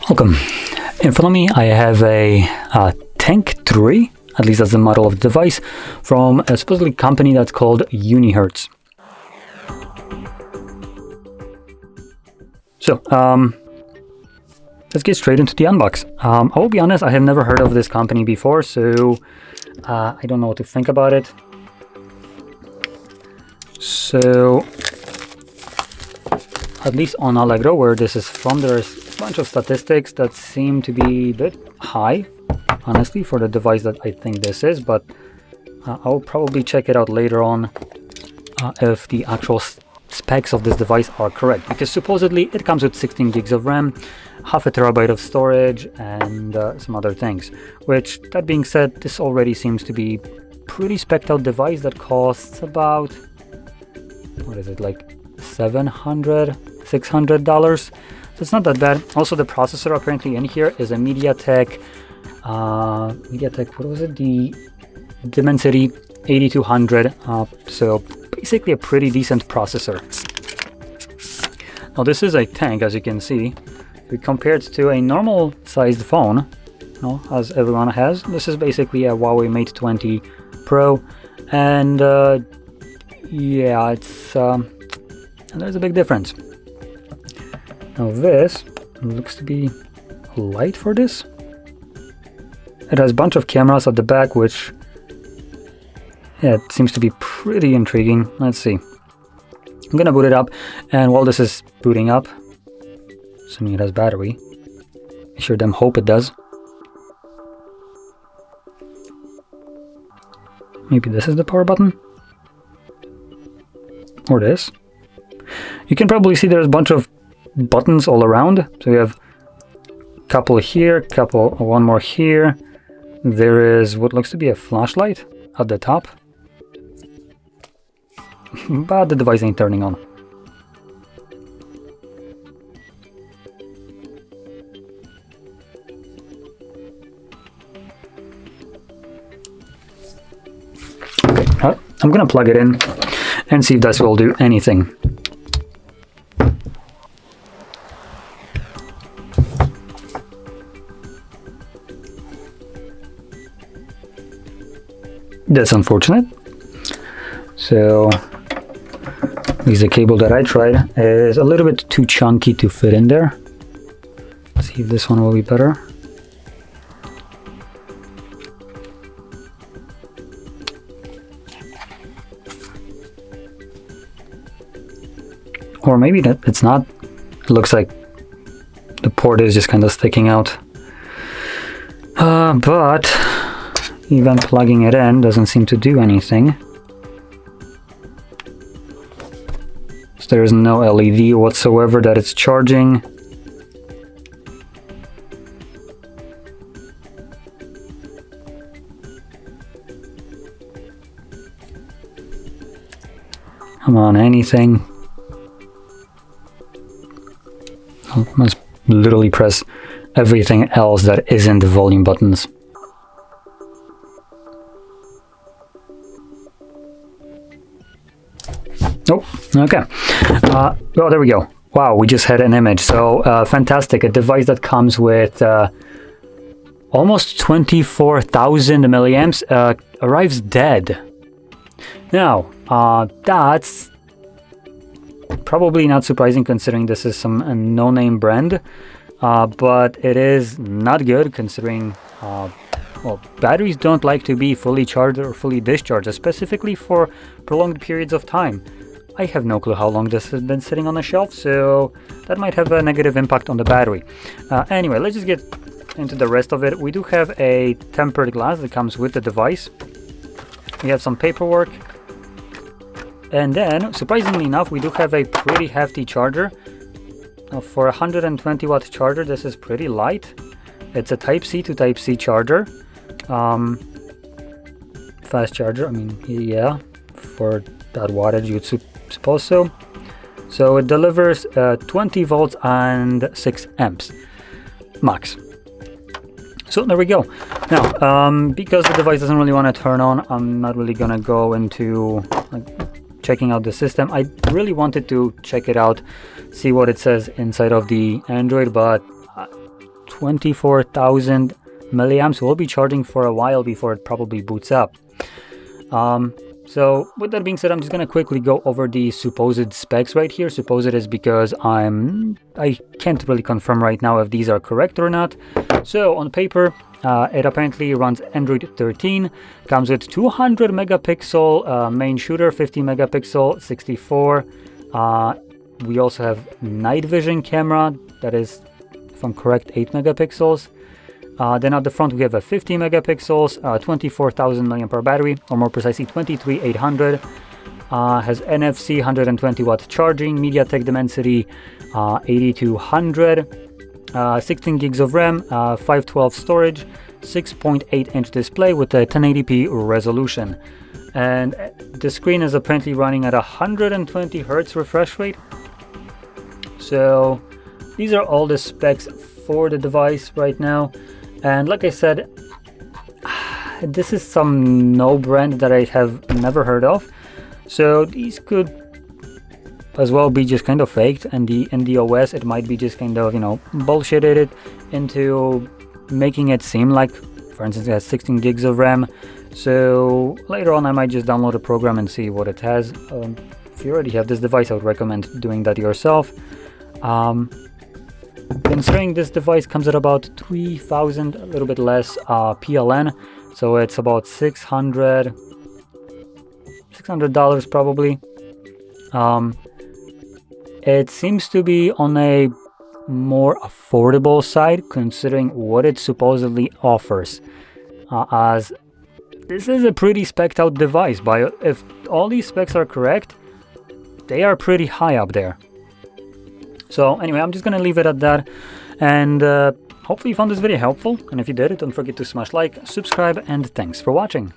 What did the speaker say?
Welcome. In front of me I have a Tank 3, at least that's the model of the device, from a supposedly company that's called Unihertz. So, let's get straight into the unbox. I will be honest, I have never heard of this company before, so I don't know what to think about it. So, at least on Allegro, where this is from, there's a bunch of statistics that seem to be a bit high, honestly, for the device that I think this is, but I'll probably check it out later on if the actual specs of this device are correct, because supposedly it comes with 16 gigs of RAM, half a terabyte of storage, and some other things. Which, that being said, this already seems to be pretty spec'd out device that costs about, what is it, like $600? So it's not that bad. Also, the processor apparently in here is a MediaTek, what was it? The Dimensity 8200. So basically a pretty decent processor. Now this is a Tank, as you can see. If we compare it to a normal sized phone, as everyone has, this is basically a Huawei Mate 20 Pro, and yeah, it's there's a big difference. Now this looks to be light for this. It has a bunch of cameras at the back, which, yeah, it seems to be pretty intriguing. Let's see. I'm gonna boot it up, and while this is booting up, assuming it has battery, I sure damn hope it does. Maybe this is the power button? Or this? You can probably see there's a bunch of buttons all around. So we have a couple here, one more here. There is what looks to be a flashlight at the top. But the device ain't turning on. Okay, I'm gonna plug it in and see if this will do anything. That's unfortunate. So, at least the cable that I tried is a little bit too chunky to fit in there. Let's see if this one will be better. Or maybe that it's not. It looks like the port is just kind of sticking out. But even plugging it in doesn't seem to do anything. So there is no LED whatsoever that it's charging. Come on, anything. I must literally press everything else that isn't the volume buttons. Oh, okay. Oh, there we go. Wow, we just had an image. So, fantastic. A device that comes with almost 24,000 milliamps arrives dead. Now, that's probably not surprising considering this is some no-name brand, but it is not good considering, well, batteries don't like to be fully charged or fully discharged, specifically for prolonged periods of time. I have no clue how long this has been sitting on the shelf, so that might have a negative impact on the battery. Anyway, let's just get into the rest of it. We do have a tempered glass that comes with the device. We have some paperwork. And then, surprisingly enough, we do have a pretty hefty charger. For a 120 watt charger, this is pretty light. It's a Type-C to Type-C charger. Fast charger, I mean, yeah, for that wattage you'd suppose so. So it delivers 20 volts and 6 amps max. So there we go. Now, because the device doesn't really want to turn on, I'm not really gonna go into checking out the system. I really wanted to check it out, see what it says inside of the Android, but 24,000 milliamps. Will be charging for a while before it probably boots up. So with that being said, I'm just gonna quickly go over the supposed specs right here. Supposed is because I can't really confirm right now if these are correct or not. So on paper, it apparently runs Android 13, comes with 200 megapixel main shooter, 50 megapixel, 64. We also have night vision camera, that is, if I'm correct, 8 megapixels. Then at the front we have a 50 megapixels, 24,000 mAh battery, or more precisely 23,800. Has NFC 120 watt charging, MediaTek Dimensity 8200. 16 gigs of RAM, 512 storage, 6.8 inch display with a 1080p resolution. And the screen is apparently running at 120 Hertz refresh rate. So these are all the specs for the device right now. And like I said, this is some no brand that I have never heard of. So these could as well be just kind of faked, and in the OS it might be just kind of, you know, bullshitted into making it seem like, for instance, it has 16 gigs of RAM. So later on I might just download a program and see what it has. If you already have this device, I would recommend doing that yourself. Considering this device comes at about 3,000, a little bit less PLN, so it's about $600 probably. It seems to be on a more affordable side considering what it supposedly offers, as this is a pretty spec'd out device. If all these specs are correct, they are pretty high up there. So anyway, I'm just gonna leave it at that, and hopefully you found this video helpful, and if you did, don't forget to smash like, subscribe, and thanks for watching.